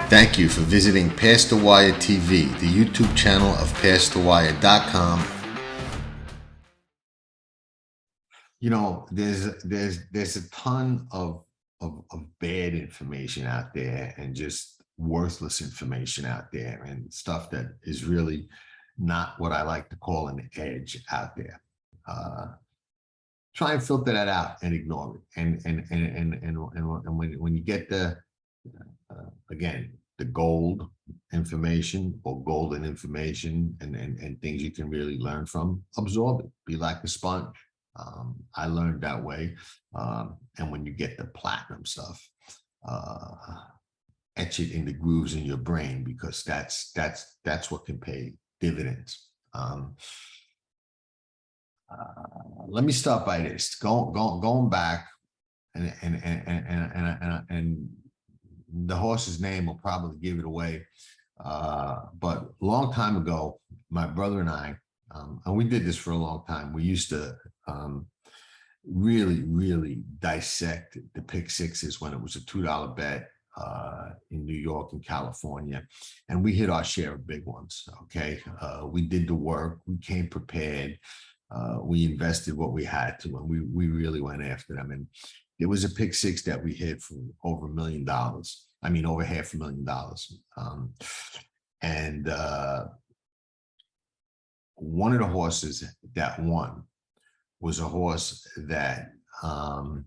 Thank you for visiting Past the Wire TV, the YouTube channel of PastTheWire.com. You know, there's a ton of bad information out there and just worthless information out there and stuff that is really not what I like to call an edge out there. Try and filter that out and ignore it. And when you get the again, the gold information or golden information and things you can really learn from, absorb it. Be like a sponge. I learned that way. And when you get the platinum stuff, etch it in the grooves in your brain, because that's what can pay dividends. Let me start by this. Going back, and the horse's name will probably give it away. But a long time ago, my brother and I, and we did this for a long time, we used to really dissect the pick sixes when it was a $2 bet in New York and California. And we hit our share of big ones, okay? We did the work, we came prepared, we invested what we had to, and we really went after them. And there was a pick six that we hit for over $1 million. I mean, over $500,000. And one of the horses that won was a horse that I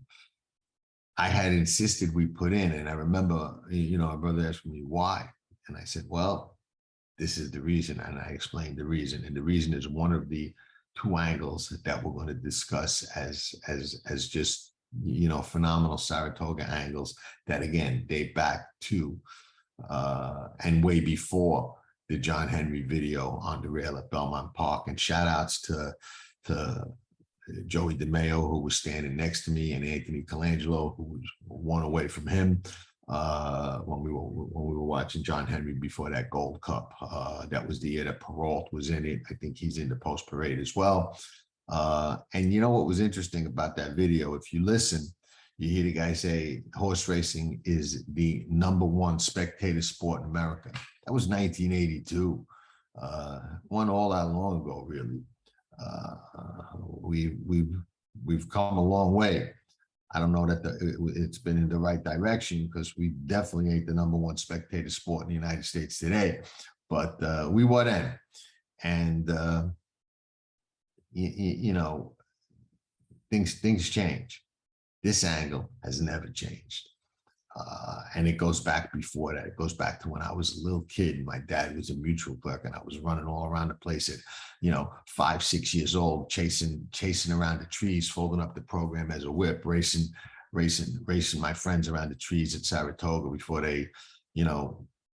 had insisted we put in. And I remember, my brother asked me why. And I said, well, this is the reason. And I explained the reason. And the reason is one of the two angles that we're going to discuss as just phenomenal Saratoga angles that again date back to and way before the John Henry video on the rail at Belmont Park. And shout outs to Joey DeMeo, who was standing next to me, and Anthony Colangelo, who was one away from him when we were watching John Henry before that Gold Cup. That was the year that Peralt was in it. I think he's in the post parade as well. And you know what was interesting about that video? If you listen, you hear the guy say horse racing is the #1 spectator sport in America. That was 1982. One all that long ago, really. We've come a long way. I don't know that it's been in the right direction, because we definitely ain't the #1 spectator sport in the United States today. But we were then, and things change. This angle has never changed. And it goes back before that. It goes back to when I was a little kid. My dad was a mutual clerk, and I was running all around the place at, 5, 6 years old, chasing around the trees, folding up the program as a whip, racing my friends around the trees at Saratoga before they,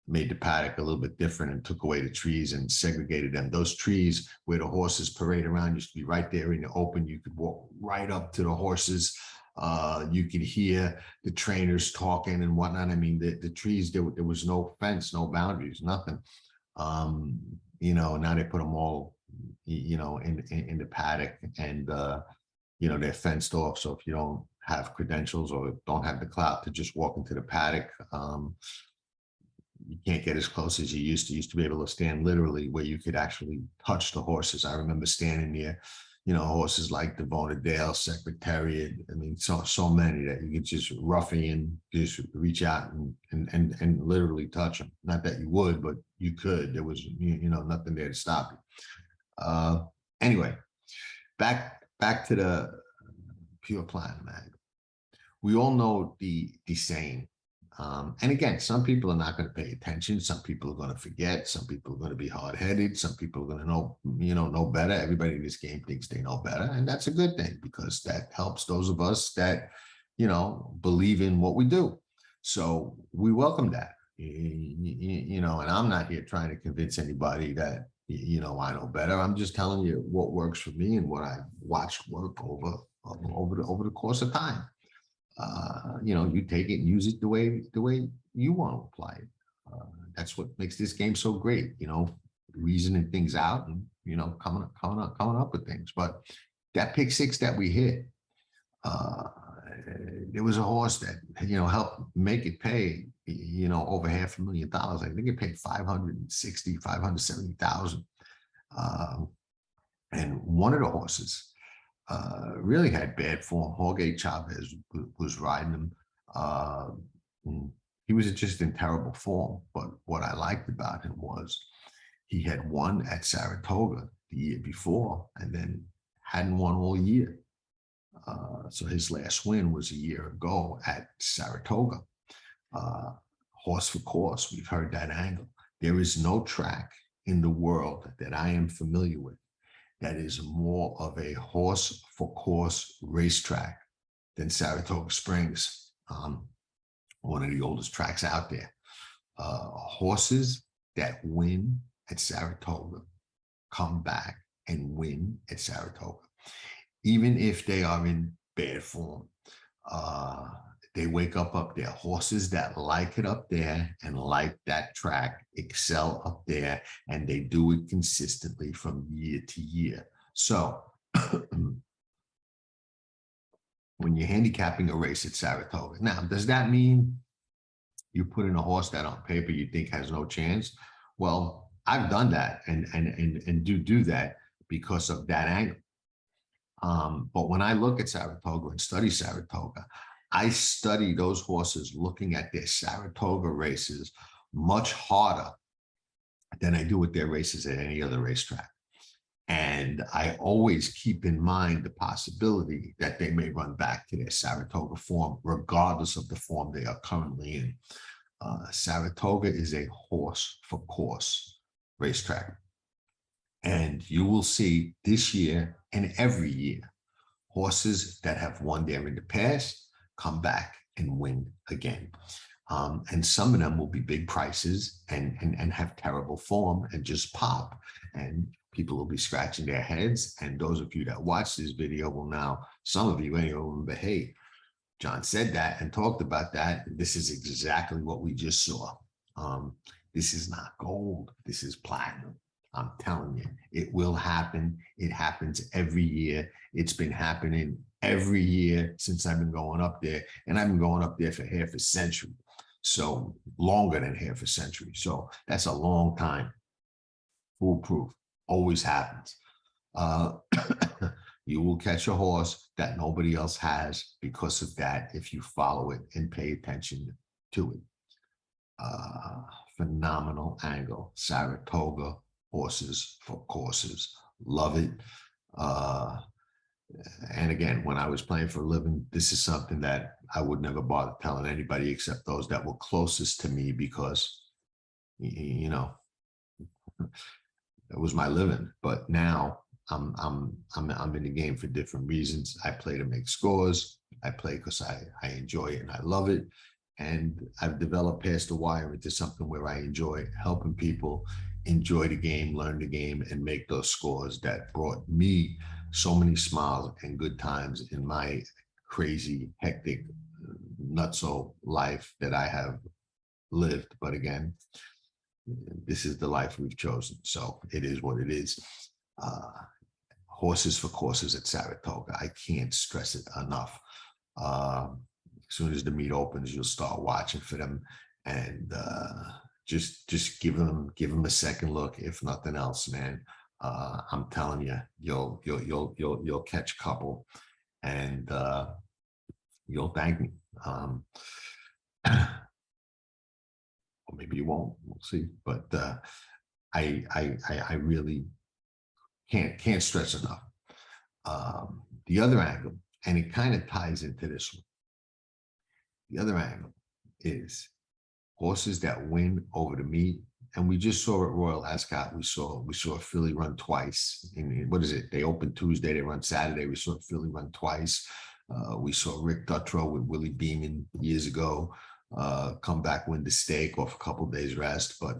made the paddock a little bit different and took away the trees and segregated them. Those trees where the horses parade around used to be right there in the open. You could walk right up to the horses. You could hear the trainers talking and whatnot. I mean, the trees, there was no fence, no boundaries, nothing. Now they put them all, in the paddock, and, they're fenced off. So if you don't have credentials or don't have the clout to just walk into the paddock, you can't get as close as you used to. You used to be able to stand literally where you could actually touch the horses. I remember standing near, horses like Devona Dale, Secretariat. I mean, so many that you could just ruffian, just reach out and literally touch them. Not that you would, but you could. There was, nothing there to stop you. Anyway, back to the pure platinum angle. We all know the saying. And again, some people are not going to pay attention. Some people are going to forget. Some people are going to be hard-headed. Some people are going to know better. Everybody in this game thinks they know better. And that's a good thing, because that helps those of us that, believe in what we do. So we welcome that, and I'm not here trying to convince anybody that, I know better. I'm just telling you what works for me and what I've watched work over the course of time. You take it and use it the way you want to apply it. That's what makes this game so great, reasoning things out and, coming up with things. But that pick six that we hit, there was a horse that, helped make it pay, over $500,000. I think it paid 560, 570,000. And one of the horses really had bad form. Jorge Chavez was riding him. He was just in terrible form. But what I liked about him was he had won at Saratoga the year before and then hadn't won all year. So his last win was a year ago at Saratoga. Horse for course, we've heard that angle. There is no track in the world that I am familiar with that is more of a horse for course racetrack than Saratoga Springs, one of the oldest tracks out there. Horses that win at Saratoga come back and win at Saratoga, even if they are in bad form. They wake up there. Horses that like it up there and like that track excel up there, and they do it consistently from year to year. So when you're handicapping a race at Saratoga, now, does that mean you put in a horse that on paper you think has no chance? Well, I've done that and do that because of that angle. But when I look at Saratoga and study Saratoga, I study those horses looking at their Saratoga races much harder than I do with their races at any other racetrack. And I always keep in mind the possibility that they may run back to their Saratoga form, regardless of the form they are currently in. Saratoga is a horse for course racetrack. And you will see this year and every year, horses that have won there in the past come back and win again. And some of them will be big prices and have terrible form and just pop. And people will be scratching their heads. And those of you that watch this video will now, some of you may remember, hey, John said that and talked about that. This is exactly what we just saw. This is not gold. This is platinum. I'm telling you, it will happen. It happens every year. It's been happening every year since I've been going up there. And I've been going up there for half a century. So longer than half a century. So that's a long time. Foolproof. Always happens. You will catch a horse that nobody else has because of that if you follow it and pay attention to it. Phenomenal angle. Saratoga horses for courses. Love it. And again, when I was playing for a living, this is something that I would never bother telling anybody except those that were closest to me because, it was my living. But now I'm in the game for different reasons. I play to make scores. I play because I enjoy it and I love it. And I've developed past the wire into something where I enjoy helping people enjoy the game, learn the game, and make those scores that brought me so many smiles and good times in my crazy, hectic, nutso life that I have lived. But again, this is the life we've chosen. So it is what it is. Horses for courses at Saratoga. I can't stress it enough. As soon as the meet opens, you'll start watching for them and just give them a second look, if nothing else, man. I'm telling you, you'll catch a couple and you'll thank me. Or maybe you won't, we'll see. But I really can't stress enough. The other angle, and it kind of ties into this one. The other angle is horses that win over the meet. And we just saw at Royal Ascot, we saw Philly run twice. What is it? They opened Tuesday, they run Saturday. We saw Philly run twice. We saw Rick Dutrow with Willie Beeman years ago come back, win the stake off a couple of days rest. But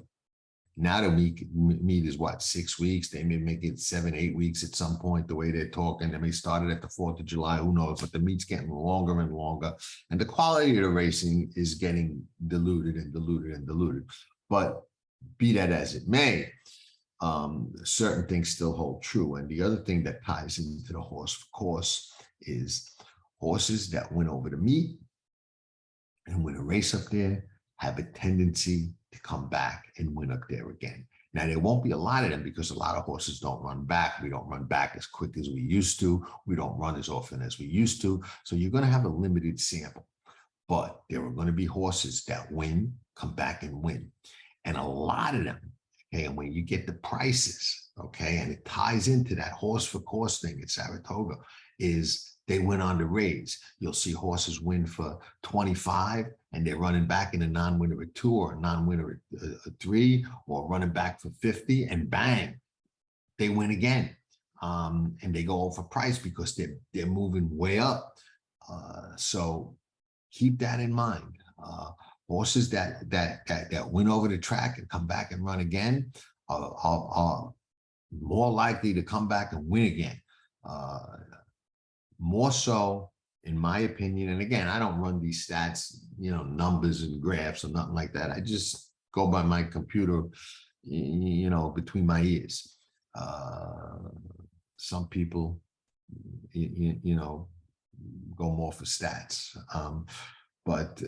now the meet is what, 6 weeks? They may make it 7, 8 weeks at some point, the way they're talking. They may start it at the 4th of July, who knows? But the meet's getting longer and longer. And the quality of the racing is getting diluted and diluted and diluted. But be that as it may, certain things still hold true. And the other thing that ties into the horse, of course, is Horses that win over the meet and win a race up there have a tendency to come back and win up there again. Now, there won't be a lot of them because a lot of horses don't run back. We don't run back as quick as we used to. We don't run as often as we used to. So you're going to have a limited sample. But there are going to be horses that win, come back and win. And a lot of them, okay, and when you get the prices, okay, and it ties into that horse for course thing at Saratoga, is they win on the raise. You'll see horses win for 25 and they're running back in a non-winner at 2 or a non-winner at 3 or running back for 50 and bang, they win again. And they go over price because they're moving way up. So keep that in mind. Horses that win over the track and come back and run again are more likely to come back and win again. More so, in my opinion, and again, I don't run these stats, numbers and graphs or nothing like that. I just go by my computer, between my ears. Some people, go more for stats. But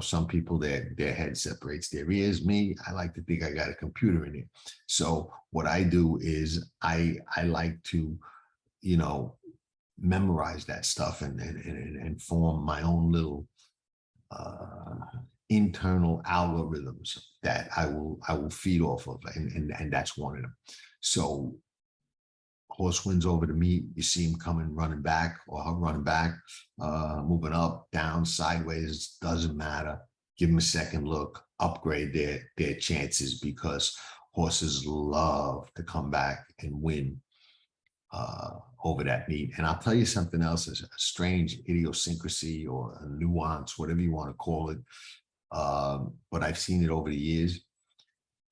some people, their head separates their ears. Me, I like to think I got a computer in it. So what I do is I like to, memorize that stuff and form my own little internal algorithms that I will feed off of, and that's one of them. So horse wins over the meet, you see him coming running back or her running back, moving up, down, sideways, doesn't matter. Give them a second look, upgrade their chances, because horses love to come back and win over that meet. And I'll tell you something else, a strange idiosyncrasy or a nuance, whatever you want to call it. But I've seen it over the years.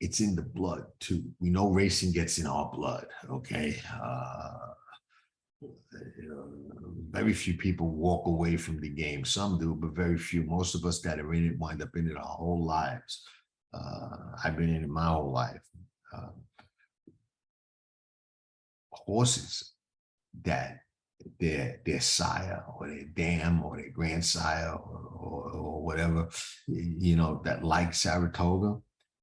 It's in the blood too. We know racing gets in our blood, okay? Very few people walk away from the game. Some do, but very few. Most of us that are in it wind up in it our whole lives. I've been in it my whole life. Horses that their sire or their dam or their grandsire or whatever, that like Saratoga,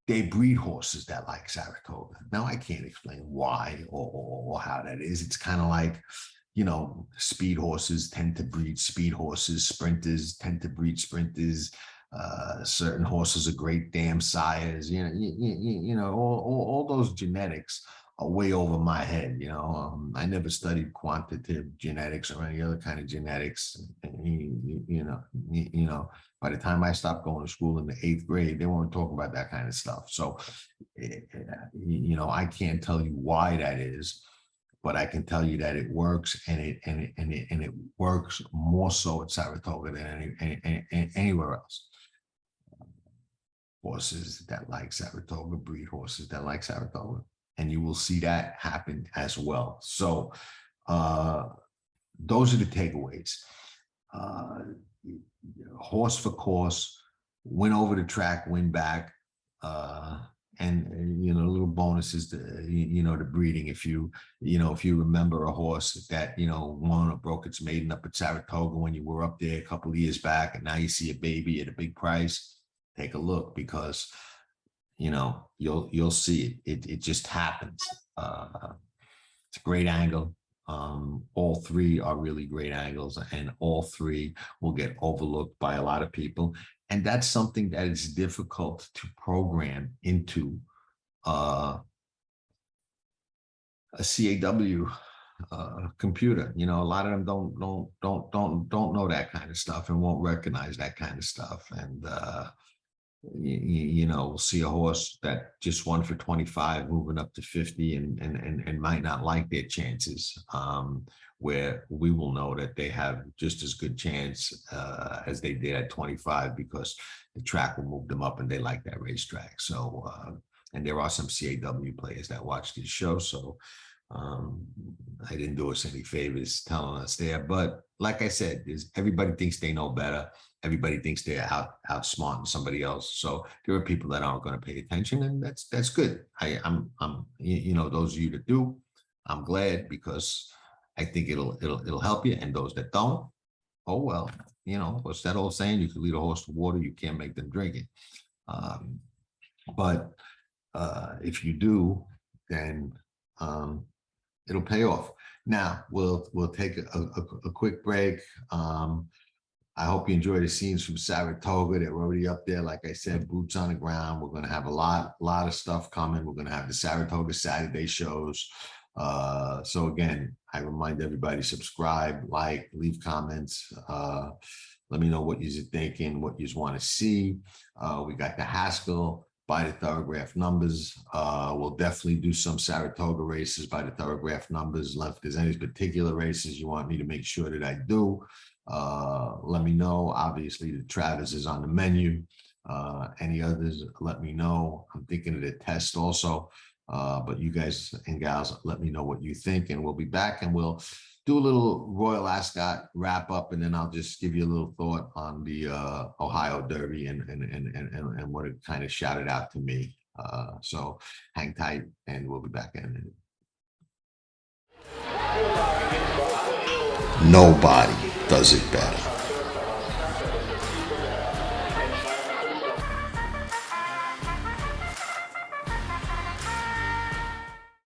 they breed horses that like Saratoga. Now, I can't explain why or how that is. It's kind of like, speed horses tend to breed speed horses. Sprinters tend to breed sprinters. Certain horses are great dam sires. All those genetics are way over my head. I never studied quantitative genetics or any other kind of genetics. By the time I stopped going to school in the 8th grade, they weren't talking about that kind of stuff. So, I can't tell you why that is, but I can tell you that it works, and it works more so at Saratoga than anywhere else. Horses that like Saratoga breed horses that like Saratoga, and you will see that happen as well. So those are the takeaways. Horse for course, win over the track, win back, and little bonuses to the breeding. If you remember a horse that won or broke its maiden up at Saratoga when you were up there a couple of years back, and now you see a baby at a big price, take a look, because you'll see it just happens. It's a great angle. All three are really great angles, and all three will get overlooked by a lot of people. And that's something that is difficult to program into a CAW computer. A lot of them don't know that kind of stuff and won't recognize that kind of stuff. And we'll see a horse that just won for 25 moving up to 50 and might not like their chances, where we will know that they have just as good chance as they did at 25, because the track will move them up and they like that racetrack. So and there are some CAW players that watch this show, so I didn't do us any favors telling us there. But like I said, everybody thinks they know better. Everybody thinks they're outsmarting somebody else. So there are people that aren't going to pay attention, and that's good. I'm those of you that do, I'm glad, because I think it'll help you. And those that don't, oh well, what's that old saying? You can lead a horse to water, you can't make them drink it. But if you do, then it'll pay off. Now we'll take a quick break. I hope you enjoy the scenes from Saratoga. They're already up there. Like I said, boots on the ground. We're going to have a lot of stuff coming. We're going to have the Saratoga Saturday shows. So again, I remind everybody, subscribe, like, leave comments. Let me know what you're thinking, what you want to see. We got the Haskell by the Thoroughgraph numbers. We'll definitely do some Saratoga races by the Thoroughgraph numbers. If there's any particular races you want me to make sure that I do, let me know. Obviously, the Travis is on the menu. Any others, let me know. I'm thinking of the test also. But you guys and gals, let me know what you think, and we'll be back and we'll do a little Royal Ascot wrap up, and then I'll just give you a little thought on the Ohio Derby and what it kind of shouted out to me. So hang tight, and we'll be back in a minute. Nobody does it better.